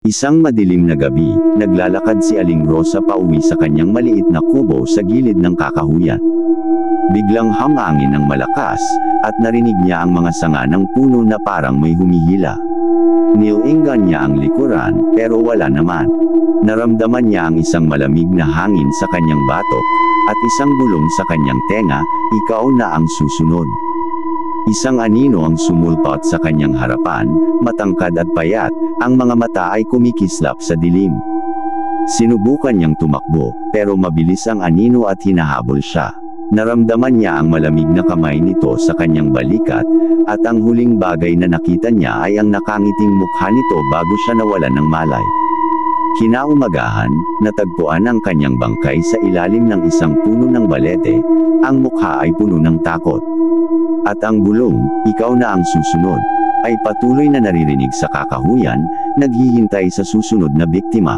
Isang madilim na gabi, naglalakad si Aling Rosa pauwi sa kanyang maliit na kubo sa gilid ng kakahuyan. Biglang hamangin ng malakas, at narinig niya ang mga sanga ng puno na parang may humihila. Nilingan niya ang likuran, pero wala naman. Naramdaman niya ang isang malamig na hangin sa kanyang batok, at isang bulong sa kanyang tenga, "Ikaw na ang susunod." Isang anino ang sumulpot sa kanyang harapan, matangkad at payat, ang mga mata ay kumikislap sa dilim. Sinubukan niyang tumakbo, pero mabilis ang anino at hinahabol siya. Naramdaman niya ang malamig na kamay nito sa kanyang balikat, at ang huling bagay na nakita niya ay ang nakangiting mukha nito bago siya nawalan ng malay. Kinaumagahan, natagpuan ang kanyang bangkay sa ilalim ng isang puno ng balete, ang mukha ay puno ng takot. At ang bulong, "Ikaw na ang susunod," ay patuloy na naririnig sa kakahuyan, naghihintay sa susunod na biktima.